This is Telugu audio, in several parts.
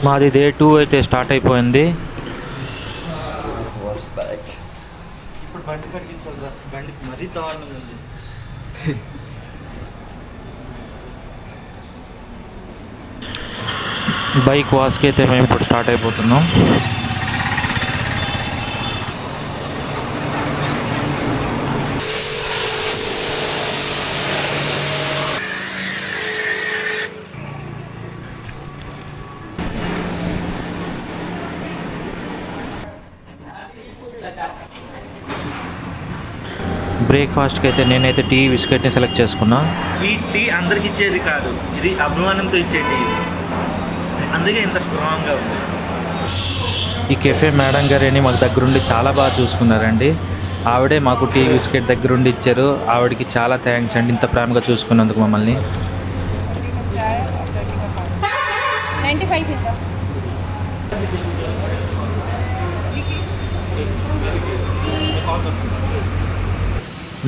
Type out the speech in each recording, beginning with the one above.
మాది డే 2 అయితే స్టార్ట్ అయిపోయింది. ఇప్పుడు బండి కట్టించాలి, బండి మరీ దారుణంగా ఉంది. బైక్ వాష్కి అయితే మేము ఇప్పుడు స్టార్ట్ అయిపోతున్నాం. బ్రేక్ఫాస్ట్కి అయితే నేనైతే టీ బిస్కెట్ని సెలెక్ట్ చేసుకున్నా. ఈ టీ అందరికి ఇచ్చేది కాదు, ఇది అభిమానంతో ఇచ్చే టీ, అందుకే ఇంత స్ట్రాంగ్గా ఉంది. ఈ కెఫే మేడం గారిని మాకు దగ్గరుండి చాలా బాగా చూసుకున్నారండి. ఆవిడే మాకు టీ బిస్కెట్ దగ్గరుండి ఇచ్చారు. ఆవిడకి చాలా థ్యాంక్స్ అండి, ఇంత ప్రేమగా చూసుకున్నందుకు మమ్మల్ని. 95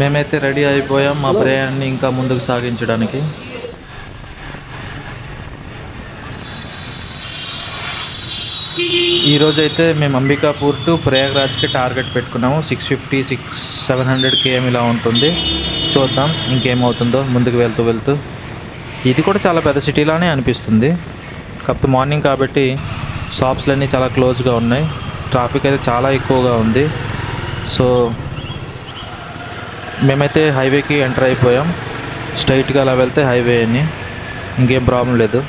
మేమైతే రెడీ అయిపోయాం మా ప్రయాణాన్ని ఇంకా ముందుకు సాగించడానికి. ఈరోజైతే మేము అంబికాపూర్ టు ప్రయాగ్రాజ్కి టార్గెట్ పెట్టుకున్నాము. 650-700 km ఇలా ఉంటుంది. చూద్దాం ఇంకేమవుతుందో ముందుకు వెళ్తూ. ఇది కూడా చాలా పెద్ద సిటీలానే అనిపిస్తుంది. కాకపోతే మార్నింగ్ కాబట్టి షాప్స్లన్నీ చాలా క్లోజ్గా ఉన్నాయి. ట్రాఫిక్ అయితే చాలా ఎక్కువగా ఉంది. సో మేమైతే హైవేకి ఎంటర్ అయిపోయాం. స్ట్రైట్గా అలా వెళ్తే హైవే అని, ఇంకేం ప్రాబ్లం లేదు.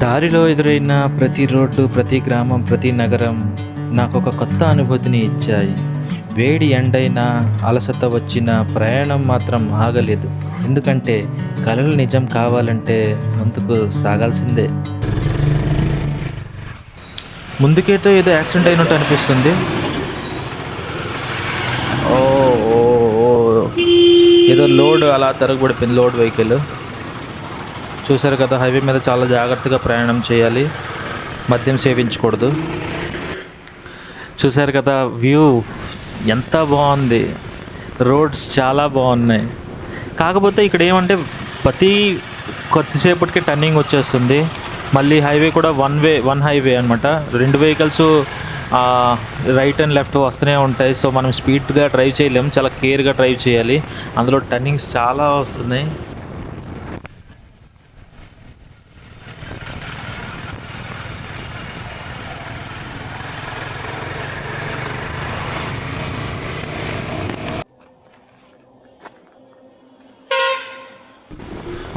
దారిలో ఎదురైన ప్రతి రోడ్డు, ప్రతి గ్రామం, ప్రతి నగరం నాకు ఒక కొత్త అనుభూతిని ఇచ్చాయి. వేడి ఎండైనా, అలసట వచ్చిన ప్రయాణం మాత్రం ఆగలేదు. ఎందుకంటే కలలు నిజం కావాలంటే ముందుకు సాగాల్సిందే. ముందుకైతే ఏదో యాక్సిడెంట్ అయినట్టు అనిపిస్తుంది. ఏదో లోడ్ అలా తిరగబడిపోయింది, లోడ్ వెహికల్. చూసారు కదా, హైవే మీద చాలా జాగ్రత్తగా ప్రయాణం చేయాలి, మద్యం సేవించకూడదు. చూసారు కదా వ్యూ ఎంత బాగుంది, రోడ్స్ చాలా బాగున్నాయి. కాకపోతే ఇక్కడ ఏమంటే ప్రతి కొద్దిసేపటికి టర్నింగ్ వచ్చేస్తుంది. మళ్ళీ హైవే కూడా వన్ హైవే అనమాట. 2 వెహికల్స్ రైట్ అండ్ లెఫ్ట్ వస్తూనే ఉంటాయి. సో మనం స్పీడ్గా డ్రైవ్ చేయలేము, చాలా కేర్గా డ్రైవ్ చేయాలి. అందులో టర్నింగ్స్ చాలా వస్తున్నాయి.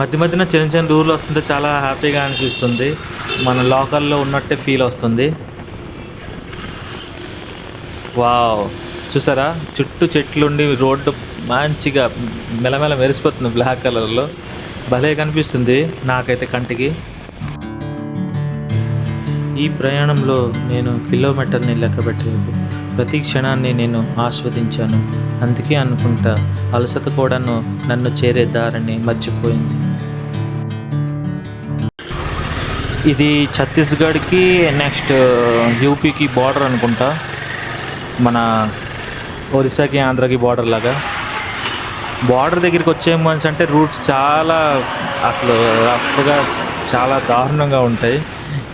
మధ్యన చిన్న ఊర్లు వస్తుంటే చాలా హ్యాపీగా అనిపిస్తుంది. మన లోకల్లో ఉన్నట్టే ఫీల్ వస్తుంది. వావ్, చూసారా చుట్టూ చెట్లుండి రోడ్డు మంచిగా మెలమెల మెరిసిపోతుంది బ్లాక్ కలర్లో. భలే కనిపిస్తుంది నాకైతే కంటికి. ఈ ప్రయాణంలో నేను కిలోమీటర్ని లెక్క పెట్టలేదు, ప్రతి క్షణాన్ని నేను ఆస్వాదించాను. అందుకే అనుకుంటా అలసట కూడాను నన్ను చేరే దారిని మర్చిపోయింది. ఇది ఛత్తీస్గఢ్కి నెక్స్ట్ యూపీకి బార్డర్ అనుకుంటా, మన ఒరిస్సాకి ఆంధ్రాకి బార్డర్ లాగా. బార్డర్ దగ్గరికి వచ్చే మనిషి అంటే రూట్స్ చాలా అసలు రఫ్గా చాలా దారుణంగా ఉంటాయి.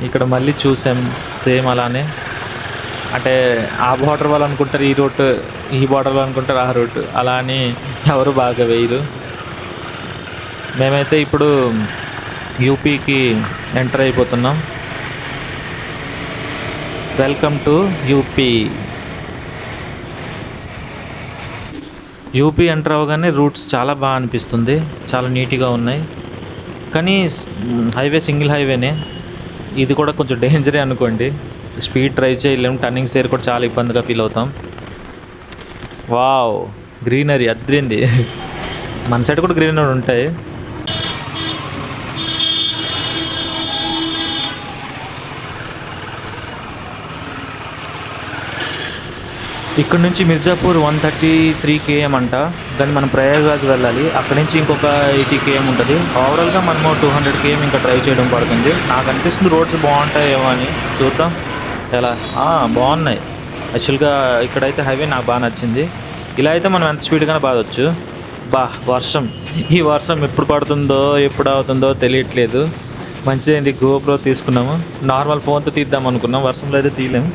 ఇక్కడ మళ్ళీ చూసాం సేమ్ అలానే. అంటే ఆ బార్డర్ వాళ్ళు అనుకుంటారు ఈ రూట్, ఈ బార్డర్ వాళ్ళు అనుకుంటారు ఆ రూట్, అలా అని ఎవరు బాగా వేయరు. మేమైతే ఇప్పుడు యూపీకి ఎంటర్ అయిపోతున్నాం. Welcome to UP. UP enter అవ్వగానే రూట్స్ చాలా బాగా అనిపిస్తుంది, చాలా నీట్గా ఉన్నాయి. కానీ హైవే సింగిల్ హైవేనే, ఇది కూడా కొంచెం డేంజరే అనుకోండి. స్పీడ్ డ్రైవ్ చేయలేము, టర్నింగ్స్ దగ్గర కూడా చాలా ఇబ్బందిగా ఫీల్ అవుతాం. వావ్, గ్రీనరీ అద్రింది. మన సైడ్ కూడా గ్రీనరీ ఉంటాయి. ఇక్కడ నుంచి మిర్జాపూర్ 133 km అంట. దాన్ని మనం ప్రయాగ్రాజ్ వెళ్ళాలి. అక్కడి నుంచి ఇంకొక 80 km ఉంటుంది. ఓవరాల్గా మనము 200 km ఇంకా డ్రైవ్ చేయడం పడుతుంది. నాకు అనిపిస్తుంది రోడ్స్ బాగుంటాయేమో అని. చూద్దాం ఎలా. బాగున్నాయి యాక్చువల్గా. ఇక్కడైతే హైవే నాకు బాగా నచ్చింది. ఇలా అయితే మనం ఎంత స్పీడ్గానే బాగొచ్చు. వర్షం, ఈ వర్షం ఎప్పుడు పడుతుందో ఎప్పుడు అవుతుందో తెలియట్లేదు. మంచిదండి, గోప్రో తీసుకున్నాము. నార్మల్ ఫోన్తో తీద్దాం అనుకున్నాం, వర్షంలో అయితే తీయలేము.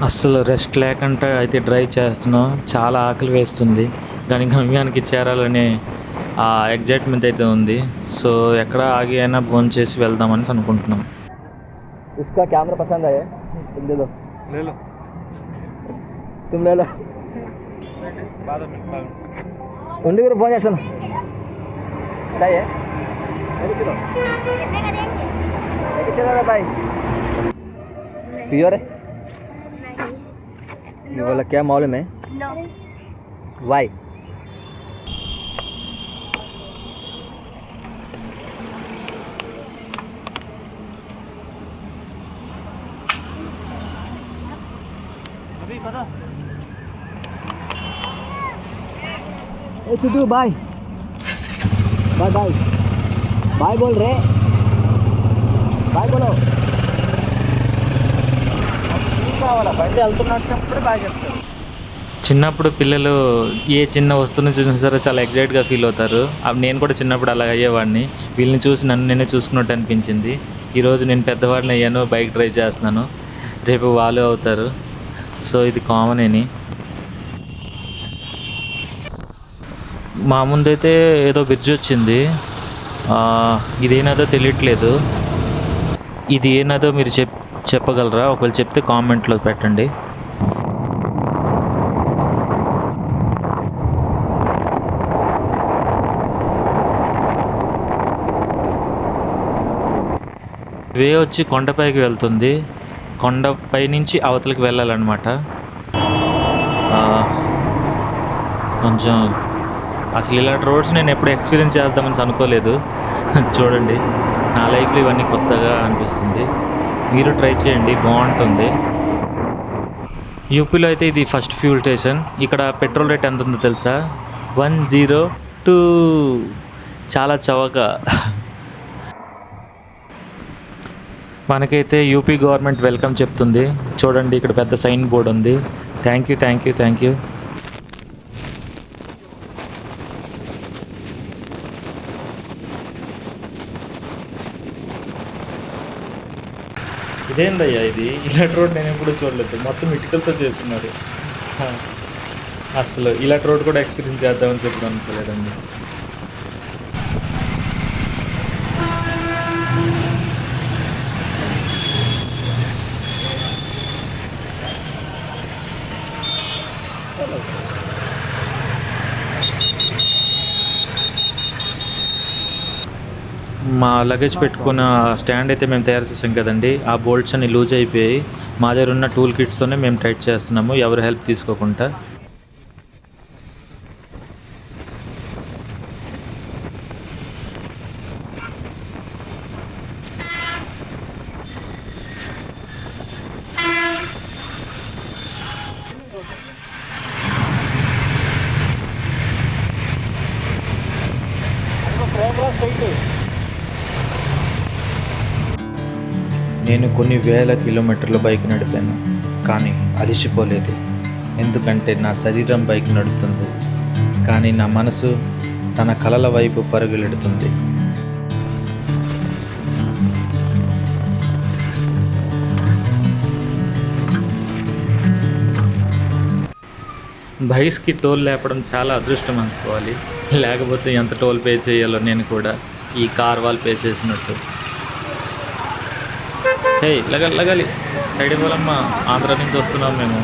అస్సలు రెస్ట్ లేకుండా అయితే డ్రైవ్ చేస్తున్నాం. చాలా ఆకలి వేస్తుంది, కానీ గమ్యానికి చేరాలనే ఆ ఎగ్జైట్మెంట్ అయితే ఉంది. సో ఎక్కడ ఆగి అయినా భోజనం చేసి వెళ్దామని అనుకుంటున్నాం. इसका कैमरा पसंद आया? तुम दे दो, ले लो तुम ले लो. उन्हीं को फोन చేస్తాను. क्या है? मेरे किलो कितने का देंगे? लेके चला रहा भाई. प्योर है? नहीं. ये वाला क्या मालूम है? नो. वाई. अभी पता ए चुटू बाय बाय बाय बाय बोल रहे, बाय बोलो. కావాలా బండి వెళ్తున్నప్పుడు బాగా చెప్తారు. చిన్నప్పుడు పిల్లలు ఏ చిన్న వస్తువుని చూసినా సరే చాలా ఎగ్జైట్గా ఫీల్ అవుతారు. అవి నేను కూడా చిన్నప్పుడు అలా అయ్యేవాడిని. వీళ్ళని చూసి నన్ను నేనే చూసుకున్నట్టు అనిపించింది. ఈరోజు నేను పెద్దవాడిని అయ్యాను, బైక్ డ్రైవ్ చేస్తున్నాను, రేపు వాళ్ళు అవుతారు. సో ఇది కామన్ అని. మా ముందైతే ఏదో బ్రిడ్జ్ వచ్చింది, ఇదేనాదో తెలియట్లేదు. ఇది ఏనాదో మీరు చెప్పగలరా? ఒకవేళ చెప్తే కామెంట్లో పెట్టండి. వే వచ్చి కొండపైకి వెళ్తుంది. కొండపై నుంచి అవతలకి వెళ్ళాలన్నమాట. కొంచెం అసలు ఇలాంటి రోడ్స్ నేను ఎప్పుడు ఎక్స్పీరియన్స్ చేద్దామని అనుకోలేదు. చూడండి, నా లైఫ్లో ఇవన్నీ కొత్తగా అనిపిస్తుంది. మీరు ట్రై చేయండి, బాగుంటుంది. యూపీలో అయితే ఇది ఫస్ట్ ఫ్యూల్ స్టేషన్. ఇక్కడ పెట్రోల్ రేట్ ఎంత ఉందో తెలుసా? 102. చాలా చవక. మనకైతే యూపీ గవర్నమెంట్ వెల్కమ్ చెప్తుంది. చూడండి, ఇక్కడ పెద్ద సైన్ బోర్డు ఉంది. Thank you thank you thank you. ఇదేందయ్యా ఇది? ఇలాంటి రోడ్ నేను ఎప్పుడు చూడలేదు. మొత్తం ఇటుకలతో చేస్తున్నారు. అసలు ఇలాంటి రోడ్ కూడా ఎక్స్పీరియన్స్ చేద్దామని ఎప్పుడు అనుకోలేదండి. మా లగేజ్ పెట్టుకున్న స్టాండ్ అయితే మేము తయారు చేసాం కదండి, ఆ బోల్ట్స్ అన్ని లూజ్ అయిపోయాయి. మా దగ్గర ఉన్న టూల్ కిట్స్తోనే మేము టైట్ చేస్తున్నాము, ఎవరు హెల్ప్ తీసుకోకుండా. నేను కొన్ని వేల కిలోమీటర్ల బైక్ నడిపాను, కానీ అలిసిపోలేదు. ఎందుకంటే నా శరీరం బైక్ నడుపుతుంది, కానీ నా మనసు తన కలల వైపు పరుగులెడుతుంది. బైక్స్కి టోల్ లేపడం చాలా అదృష్టం అనుకోవాలి, లేకపోతే ఎంత టోల్ పే చేయాలో నేను కూడా ఈ కార్ వాళ్ళు పే చేసినట్టు. హే, లగాలి సైడ్ ఇవ్వాలమ్మా, ఆంధ్ర నుంచి వస్తున్నాం మేము.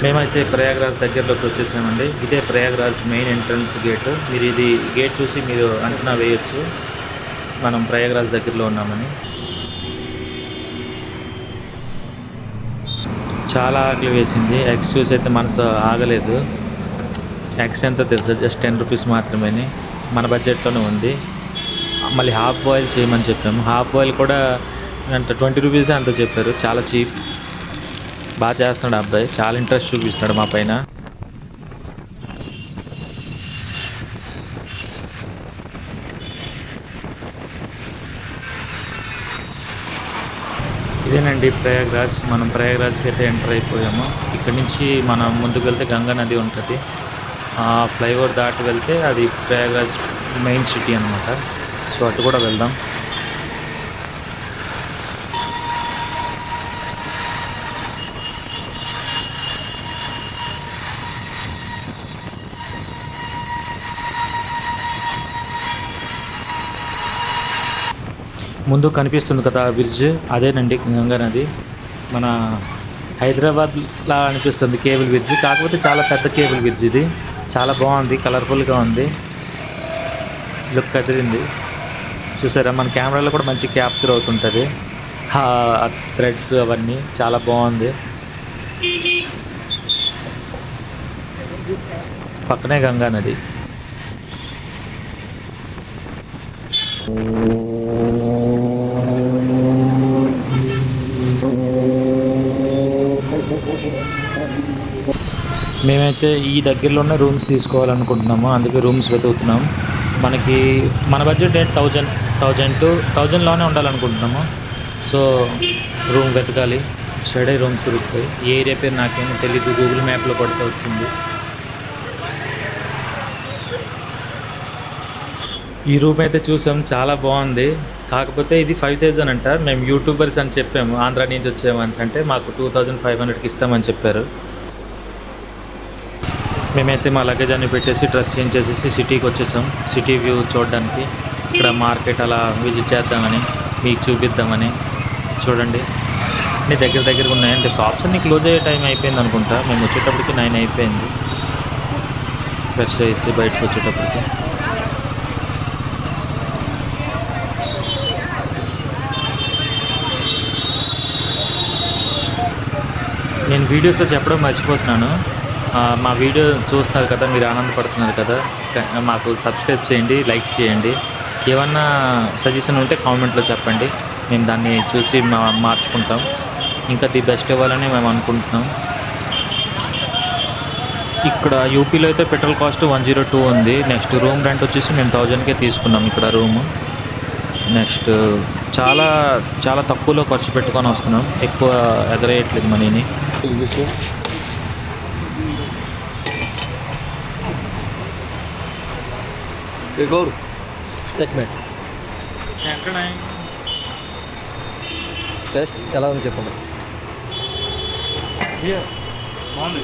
మేమైతే ప్రయాగ్రాజ్ దగ్గరలోకి వచ్చేసామండి. ఇదే ప్రయాగ్రాజ్ మెయిన్ ఎంట్రన్స్ గేట్. మీరు ఇది గేట్ చూసి మీరు అంచనా వేయొచ్చు మనం ప్రయాగ్రాజ్ దగ్గరలో ఉన్నామని. చాలా ఆకలి వేసింది. ఎగ్స్ చూసి అయితే మనసు ఆగలేదు. ఎగ్స్ ఎంత తెలుసా? జస్ట్ 10 రూపీస్ మాత్రమే, మన బడ్జెట్లోనే ఉంది. మళ్ళీ హాఫ్ బాయిల్ చేయమని చెప్పాము. హాఫ్ బాయిల్ కూడా అంటే 20 రూపీసే అంత చెప్పారు, చాలా చీప్. బాగా చేస్తున్నాడు అబ్బాయి, చాలా ఇంట్రెస్ట్ చూపిస్తున్నాడు మా పైన. ఇదేనండి ప్రయాగ్రాజ్. మనం ప్రయాగ్రాజ్కి అయితే ఎంటర్ అయిపోయాము. ఇక్కడ నుంచి మనం ముందుకు వెళ్తే గంగా నది ఉంటుంది. ఆ ఫ్లైఓవర్ దాటి వెళ్తే అది ప్రయాగ్రాజ్ మెయిన్ సిటీ అనమాట. సో అటు కూడా వెళ్దాం. ముందు కనిపిస్తుంది కదా ఆ బ్రిడ్జ్, అదేనండి గంగా నది. మన హైదరాబాద్లా అనిపిస్తుంది కేబుల్ బ్రిడ్జ్, కాకపోతే చాలా పెద్ద కేబుల్ బ్రిడ్జ్ ఇది. చాలా బాగుంది, కలర్ఫుల్గా ఉంది, లుక్ అదిరింది. చూసారా, మన కెమెరాలో కూడా మంచి క్యాప్చర్ అవుతుంటుంది ఆ థ్రెడ్స్ అవన్నీ. చాలా బాగుంది. పక్కనే గంగా నది. మేమైతే ఈ దగ్గరలోనే రూమ్స్ తీసుకోవాలనుకుంటున్నాము, అందుకే రూమ్స్ వెతుకుతున్నాం. మనకి మన బడ్జెట్ 1000లోనే ఉండాలనుకుంటున్నాము. సో రూమ్ వెతకాలి. స్టడీ రూమ్స్ దొరుకుతాయి. ఏ ఏరియా పేరు నాకేమో తెలీదు, గూగుల్ మ్యాప్లో పడితే వచ్చింది. ఈ రూమ్ అయితే చూసాం, చాలా బాగుంది. కాకపోతే ఇది 5000 అంట. మేము యూట్యూబర్స్ అని చెప్పాము, ఆంధ్రా నుంచి వచ్చామని అంటే మాకు 2500కి ఇస్తామని చెప్పారు. మేమైతే మా లగేజ్ అన్ని పెట్టేసి డ్రెస్ చేంజ్ చేసేసి సిటీకి వచ్చేసాం. సిటీ వ్యూ చూడడానికి, ఇక్కడ మార్కెట్ అలా విజిట్ చేద్దామని, మీకు చూపిద్దామని. చూడండి, అన్నీ దగ్గరగా ఉన్నాయి. అంటే షాప్స్ అన్నీ క్లోజ్ అయ్యే టైం అయిపోయింది అనుకుంటా. మేము వచ్చేటప్పటికి 9 అయిపోయింది, ఫ్రెష్ చేసి బయటకు వచ్చేటప్పటికి. నేను వీడియోస్లో చెప్పడం మర్చిపోతున్నాను. మా వీడియో చూస్తున్నారు కదా, మీరు ఆనందపడుతున్నారు కదా, మాకు సబ్స్క్రైబ్ చేయండి, లైక్ చేయండి. ఏమన్నా సజెషన్ ఉంటే కామెంట్లో చెప్పండి, మేము దాన్ని చూసి మార్చుకుంటాం. ఇంకా ది బెస్ట్ ఇవ్వాలని మేము అనుకుంటున్నాం. ఇక్కడ యూపీలో అయితే పెట్రోల్ కాస్ట్ 102 ఉంది. నెక్స్ట్ రూమ్ రెంట్ వచ్చేసి మేము 1000కే తీసుకున్నాం ఇక్కడ రూము. నెక్స్ట్ చాలా చాలా తక్కువలో ఖర్చు పెట్టుకొని వస్తున్నాం, ఎక్కువ ఎగరేయట్లేదు మనీని. టేస్ట్ ఎలా ఉంది చెప్పండి. బాగుంది.